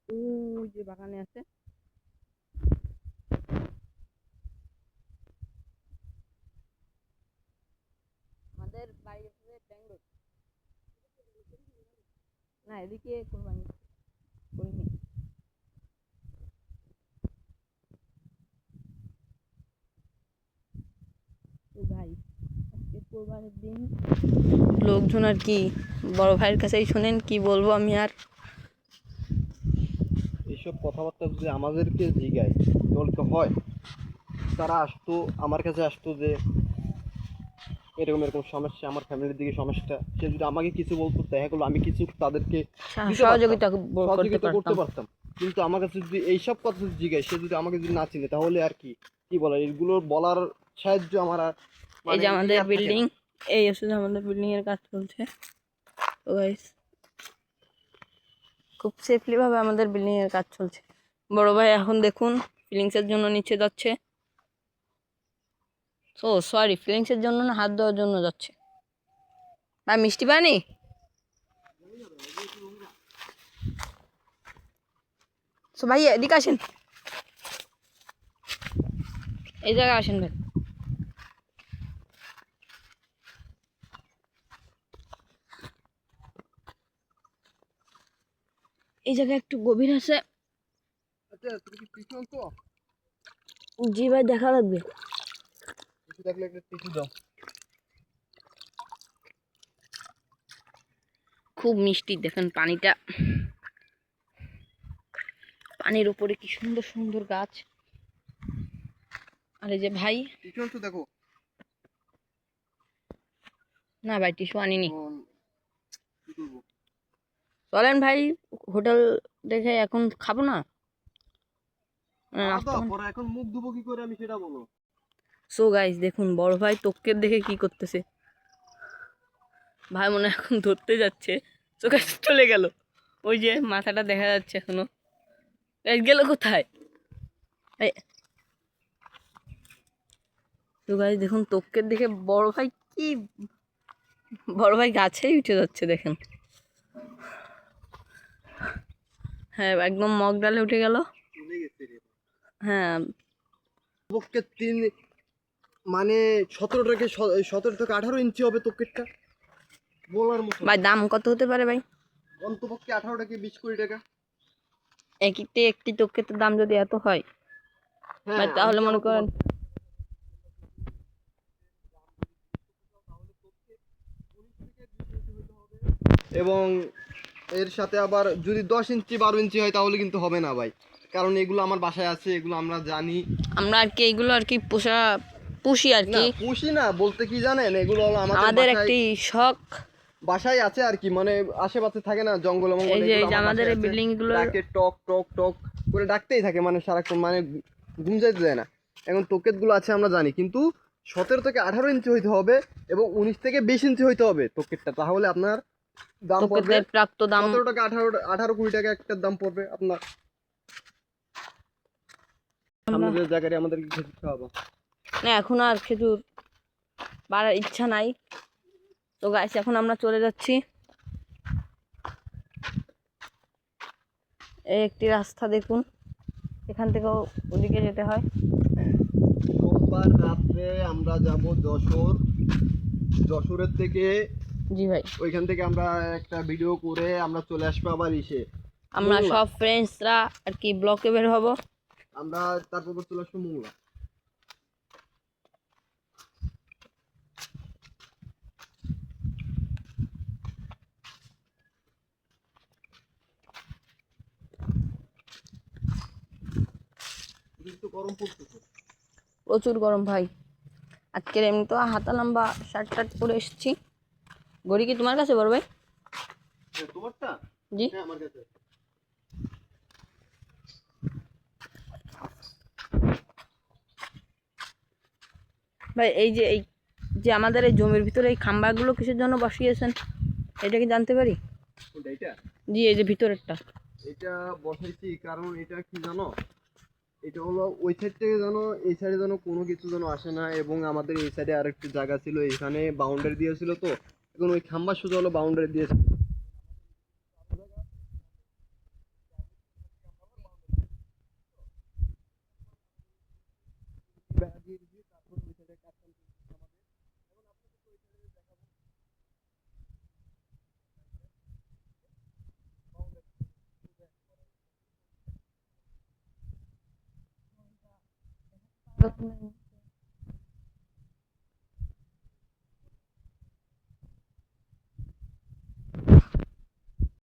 ওই যে বাগানে আছে। আমাদের বাড়ি হচ্ছে ব্যাঙ্গালোর। না, এদিকে কোরবানি করিনি। তো ভাই, আজকে কোরবানির দিন লোকজন আর কি বড় ভাইয়ের কাছেই শোনেন, কি বলবো আমি আর। এইসব কথাবার্তা যদি আমাদেরকে জিগায় তাহলে হয়, তারা আসতো আমার কাছে আসতো যে এরকম এরকম সমস্যা, আমার ফ্যামিলির দিকে সমস্যা, সে যদি আমাকে কিছু বলতো দেখা গেলো আমি কিছু তাদেরকে দিতে পারতাম, সহযোগিতা করতে পারতাম। কিন্তু আমার কাছে যদি এইসব কথা যদি জিজ্ঞাসা, সে যদি আমাকে যদি না চিনে তাহলে আর কি কি বলার, এগুলো বলার সাহায্য আমার আর এই মানে যে আমাদের থাকে বিল্ডিং, না। এই হচ্ছে আমাদের বিল্ডিং এর কাজ চলছে। তো গাইস, খুব সেফলি ভাবে আমাদের বিল্ডিং এর কাজ চলছে। বড় ভাই এখন দেখুন ফিলিংসের জন্য নিচে যাচ্ছে। সরি, ফিলিংসের জন্য না, হাত দেওয়ার জন্য যাচ্ছে। ভাই মিষ্টি পানি। ভাই এদিকে আসেন, এই জায়গায় আসেন ভাই। এই জায়গায় একটু গভীর আছে। আচ্ছা, তুমি কি টিস্যু আনছো? জি ভাই, দেখা লাগবে। টিস্যু থাকলে একটা টিস্যু দাও। খুব মিষ্টি, দেখেন পানিটা, পানির উপরে কি সুন্দর সুন্দর গাছ। আর এই যে ভাই, টিস্যু আনছো দেখো। না ভাই টিস্যু আনিনি। কি করবো? চলেন ভাই, হোটেল দেখে এখন খাবো না, খাওয়া নাস্তা দাওয়া বানাই। পরে এখন মুখ ধুবো কি করে আমি সেটা বলো। সো গাইস দেখুন, বড় ভাই তোকের দেখে কি করতেছে। ভাই মনে হয় এখন ধরতে যাচ্ছে। সো গাইস চলে গেল, ওই যে মাথাটা দেখা যাচ্ছে এখনো। গাইস গেল কোথায়? এই, তো গাইস দেখুন তোকের দেখে বড় ভাই কি, বড় ভাই গাছেই উঠে যাচ্ছে দেখেন। হ্যাঁ একদম মগ ডালে উঠে গেল। চলে গেছে রে। হ্যাঁ পক্ষে তিন মানে 17 থেকে 18 ইঞ্চি হবে তোকেরটা, বলার মতো ভাই, না। দাম কত হতে পারে ভাই? অন্তপক্ষে 18 থেকে 20 কোটি টাকা। একটি তোকের দাম যদি এত হয় ভাই, হ্যাঁ, তাহলে আমি মনে আবার করেন। তোমার এবং এর সাথে আবার যদি 10 ইঞ্চি 12 ইঞ্চি হয় তাহলে কিন্তু হবে না ভাই, কারণ এগুলো আমার বাসায় আছে, এগুলো আমরা জানি। আমরা আর কি এইগুলো আর কি পুষি আর না কি। পুষি না বলতে কি জানেন, এগুলো হলো আমাদের আমাদের বাসায়, একটি শখ। বাসায় আছে আর কি, মানে আশেপাশে থাকে না জঙ্গল মঙ্গল, এগুলো এই যে আমার আমাদের বাসায় এই আছে। বিল্ডিং গুলোর, ডাকে টক টক টক করে ডাকতেই থাকে, মানে সারাক্ষণ, মানে ঘুম যাইতে দেয় না। এখন টোকেট গুলো আছে আমরা জানি, কিন্তু 17 থেকে 18 ইঞ্চি হইতে হবে এবং 19 থেকে 20 ইঞ্চি হইতে হবে টোকেটটা, তাহলে আপনার দাম পড়বে তোকের প্রাপ্ত দাম। 17 টাকা 18 কোটি টাকা একটার দাম পড়বে আপনার। আমরা সামনের জায়গায় আমাদেরকে খেতে খাওয়াবো। না, এখন আর খেজুর বাড়ার ইচ্ছা নাই। তো গাইস এখন আমরা চলে যাচ্ছি। এই একটি রাস্তা দেখুন, এখান থেকেও ওদিকে যেতে হয়। সোমবার রাত্রে আমরা যাব যশোর, যশোরের থেকে জি ভাই, ওইখান থেকে আমরা একটা ভিডিও করে আমরা চলে আসবো আবার ইসে আমরা মোংলা। সব ফ্রেন্ডসরা আর কি ব্লকে বের হব। আমরা তারপর চলে আসবো মোংলা। কিন্তু গরম পড়তেছে। প্রচুর গরম ভাই। আজকের এমনি তো হাতা লম্বা শার্ট টার্ট পরে এসেছি। ঘড়ি কি তোমার কাছে বড় ভাই? হ্যাঁ, তোমারটা? জি হ্যাঁ, আমার কাছে। ভাই, এই যে আমাদের এই জমির ভিতরে এই খাম্বাগুলো কিসের জন্য বসিয়েছেন, এটা কি জানতে পারি? কোনটা এটা? জি, এই যে ভিতরেরটা। এটা বসাইছি কারণ এটা কি জানো, এটা হলো ওই সাইড থেকে যেন এই সাইডে যেন কোনো কিছু যেন আসে না, এবং আমাদের এই সাইডে আরেকটু জায়গা ছিল, এখানে বাউন্ডারি দিয়েছিল, তো এখন ওই খাম্বার সোজা হলো বাউন্ডারি দিয়েছে। লাগিয়ে দিবি, তারপর ওই সাইডে কাজ চলতেছে আমাদের। এখন আপনাদেরকে ওই সাইডে দেখাবো। যত্ন